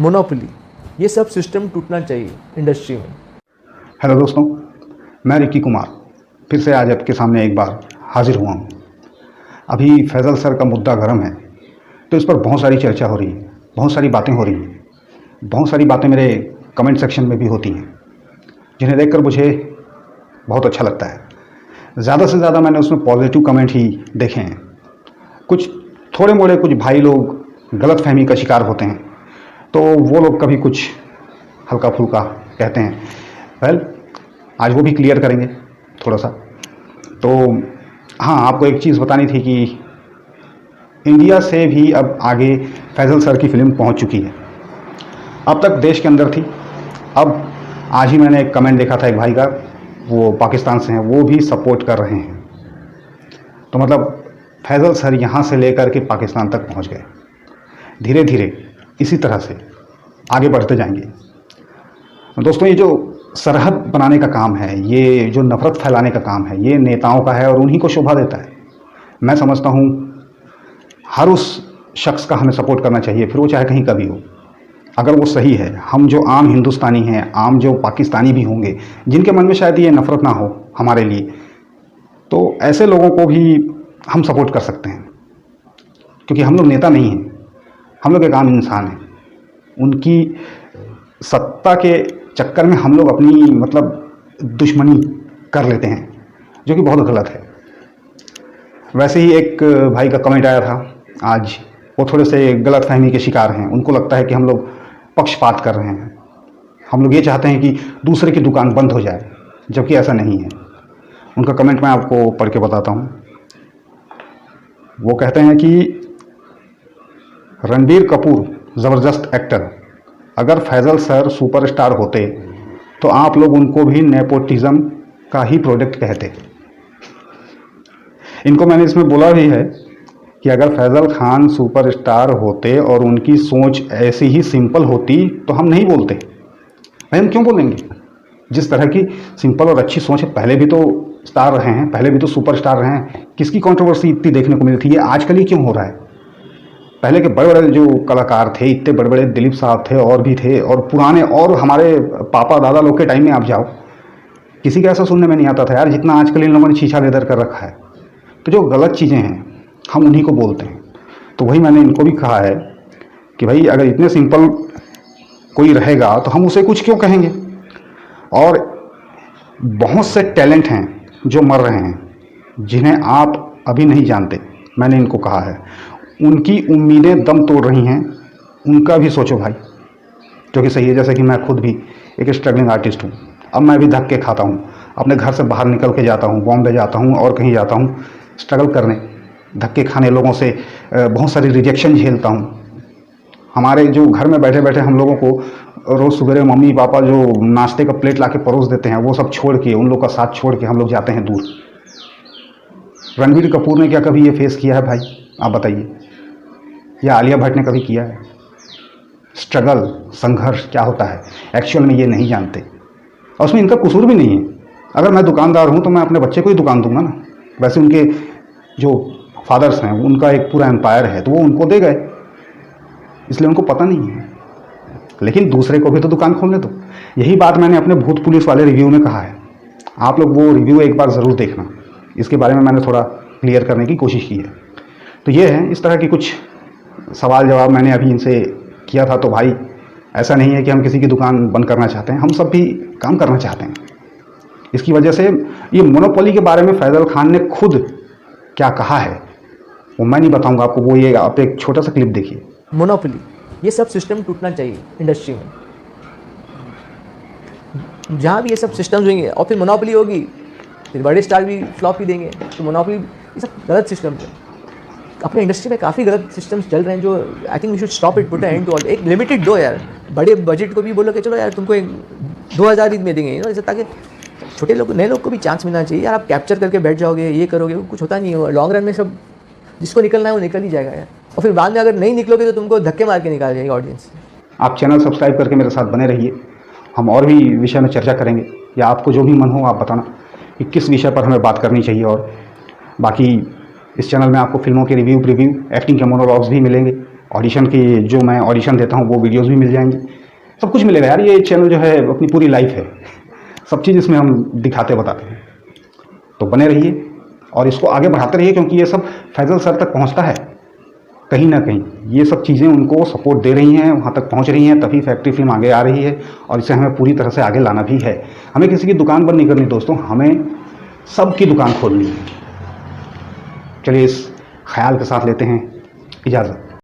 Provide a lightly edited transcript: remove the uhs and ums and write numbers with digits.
Monopoly, ये सब system टूटना चाहिए इंडस्ट्री में। हेलो दोस्तों, मैं रिकी कुमार फिर से आज आपके सामने एक बार हाजिर हुआ हूँ। अभी फैज़ल सर का मुद्दा गर्म है, तो इस पर बहुत सारी चर्चा हो रही है, बहुत सारी बातें हो रही हैं, बहुत सारी बातें मेरे कमेंट सेक्शन में भी होती हैं, जिन्हें देखकर मुझे बहुत अच्छा लगता है। ज़्यादा से ज़्यादा मैंने उसमें पॉजिटिव कमेंट ही देखे हैं। कुछ थोड़े मोड़े कुछ भाई लोग गलतफहमी का शिकार होते हैं, तो वो लोग कभी कुछ हल्का फुल्का कहते हैं। वेल, आज वो भी क्लियर करेंगे थोड़ा सा। तो हाँ, आपको एक चीज़ बतानी थी कि इंडिया से भी अब आगे फैज़ल सर की फ़िल्म पहुंच चुकी है। अब तक देश के अंदर थी, अब आज ही मैंने एक कमेंट देखा था एक भाई का, वो पाकिस्तान से हैं, वो भी सपोर्ट कर रहे हैं। तो मतलब फैज़ल सर यहाँ से लेकर के पाकिस्तान तक पहुँच गए। धीरे धीरे इसी तरह से आगे बढ़ते जाएंगे। दोस्तों, ये जो सरहद बनाने का काम है, ये जो नफ़रत फैलाने का काम है, ये नेताओं का है और उन्हीं को शोभा देता है। मैं समझता हूँ हर उस शख्स का हमें सपोर्ट करना चाहिए, फिर वो चाहे कहीं का भी हो, अगर वो सही है। हम जो आम हिंदुस्तानी हैं, आम जो पाकिस्तानी भी होंगे, जिनके मन में शायद ये नफ़रत ना हो हमारे लिए, तो ऐसे लोगों को भी हम सपोर्ट कर सकते हैं, क्योंकि हम लोग नेता नहीं हैं, हम लोग एक आम इंसान हैं। उनकी सत्ता के चक्कर में हम लोग अपनी दुश्मनी कर लेते हैं, जो कि बहुत गलत है। वैसे ही एक भाई का कमेंट आया था आज, वो थोड़े से गलतफहमी के शिकार हैं। उनको लगता है कि हम लोग पक्षपात कर रहे हैं, हम लोग ये चाहते हैं कि दूसरे की दुकान बंद हो जाए, जबकि ऐसा नहीं है। उनका कमेंट मैं आपको पढ़ के बताता हूँ। वो कहते हैं कि रणबीर कपूर ज़बरदस्त एक्टर, अगर फैज़ल सर सुपरस्टार होते तो आप लोग उनको भी नेपोटिज्म का ही प्रोडक्ट कहते। इनको मैंने इसमें बोला भी है कि अगर फैज़ल खान सुपरस्टार होते और उनकी सोच ऐसी ही सिंपल होती तो हम नहीं बोलते। भाई, हम क्यों बोलेंगे? जिस तरह की सिंपल और अच्छी सोच है, पहले भी तो स्टार रहे हैं, पहले भी तो सुपरस्टार रहे हैं। किसकी कंट्रोवर्सी इतनी देखने को मिली थी? ये आजकल ही क्यों हो रहा है? पहले के बड़े बड़े जो कलाकार थे, इतने बड़े बड़े दिलीप साहब थे और भी थे, और पुराने और हमारे पापा दादा लोग के टाइम में आप जाओ, किसी का ऐसा सुनने में नहीं आता था यार, जितना आजकल इन लोगों ने छीछा लेदर कर रखा है। तो जो गलत चीज़ें हैं हम उन्हीं को बोलते हैं। तो वही मैंने इनको भी कहा है कि भाई, अगर इतने सिंपल कोई रहेगा तो हम उसे कुछ क्यों कहेंगे। और बहुत से टैलेंट हैं जो मर रहे हैं, जिन्हें आप अभी नहीं जानते। मैंने इनको कहा है, उनकी उम्मीदें दम तोड़ रही हैं, उनका भी सोचो भाई, जो कि सही है। जैसे कि मैं खुद भी एक स्ट्रगलिंग आर्टिस्ट हूँ। अब मैं भी धक्के खाता हूँ, अपने घर से बाहर निकल के जाता हूँ, बॉम्बे जाता हूँ और कहीं जाता हूँ स्ट्रगल करने, धक्के खाने, लोगों से बहुत सारी रिजेक्शन झेलता हूँ। हमारे जो घर में बैठे बैठे हम लोगों को रोज़ सवेरे मम्मी पापा जो नाश्ते का प्लेट ला के परोस देते हैं, वो सब छोड़ के, उन लोग का साथ छोड़ के हम लोग जाते हैं दूर। रणबीर कपूर ने क्या कभी ये फेस किया है भाई? आप बताइए। या आलिया भट्ट ने कभी किया है? स्ट्रगल, संघर्ष क्या होता है एक्चुअल में ये नहीं जानते, और उसमें इनका कसूर भी नहीं है। अगर मैं दुकानदार हूँ तो मैं अपने बच्चे को ही दुकान दूंगा ना। वैसे उनके जो फादर्स हैं, उनका एक पूरा एम्पायर है, तो वो उनको दे गए, इसलिए उनको पता नहीं है। लेकिन दूसरे को भी तो दुकान खोलने दो। यही बात मैंने अपने भूत पुलिस वाले रिव्यू में कहा है। आप लोग वो रिव्यू एक बार ज़रूर देखना, इसके बारे में मैंने थोड़ा क्लियर करने की कोशिश की है। तो ये है, इस तरह की कुछ सवाल जवाब मैंने अभी इनसे किया था। तो भाई, ऐसा नहीं है कि हम किसी की दुकान बंद करना चाहते हैं, हम सब भी काम करना चाहते हैं। इसकी वजह से ये मोनोपोली के बारे में फैज़ल खान ने खुद क्या कहा है वो मैं नहीं बताऊंगा आपको, वो ये आप एक छोटा सा क्लिप देखिए। मोनोपोली, ये सब सिस्टम टूटना चाहिए इंडस्ट्री में। जहाँ भी ये सब सिस्टम्स होंगे और फिर मोनोपोली होगी, फिर बड़े स्टार भी फ्लॉप ही देंगे। तो मोनोपोली, ये सब गलत सिस्टम है। अपने इंडस्ट्री में काफ़ी गलत सिस्टम्स चल रहे हैं, जो I think we should stop it, put end to all. एक लिमिटेड दो यार, बड़े बजट को भी बोलो कि चलो यार तुमको एक 2000 ही में देंगे, जैसे ताकि छोटे लोग, नए लोग को भी चांस मिलना चाहिए यार। आप कैप्चर करके बैठ जाओगे, ये करोगे, कुछ होता नहीं है। लॉन्ग रन में सब जिसको निकलना है वो निकल ही जाएगा यार, और फिर बाद में अगर नहीं निकलोगे तो तुमको धक्के मार के निकाल जाएगी ऑडियंस। आप चैनल सब्सक्राइब करके मेरे साथ बने रहिए, हम और भी विषय में चर्चा करेंगे, या आपको जो भी मन हो आप बताना कि किस विषय पर हमें बात करनी चाहिए। और बाकी इस चैनल में आपको फिल्मों के रिव्यू, प्रीव्यू, एक्टिंग के मोनोलॉग्स भी मिलेंगे। ऑडिशन की जो मैं ऑडिशन देता हूँ वो वीडियोज़ भी मिल जाएंगी, सब कुछ मिलेगा यार। ये चैनल जो है अपनी पूरी लाइफ है, सब चीज़ इसमें हम दिखाते बताते हैं। तो बने रहिए और इसको आगे बढ़ाते रहिए, क्योंकि ये सब फैज़ल सर तक पहुंचता है कहीं ना कहीं। ये सब चीज़ें उनको सपोर्ट दे रही हैं, वहाँ तक पहुंच रही हैं, तभी फैक्ट्री फिल्म आगे आ रही है और इसे हमें पूरी तरह से आगे लाना भी है। हमें किसी की दुकान बंद नहीं करनी दोस्तों, हमें सबकी दुकान खोलनी है। चलिए इस ख्याल के साथ लेते हैं इजाज़त।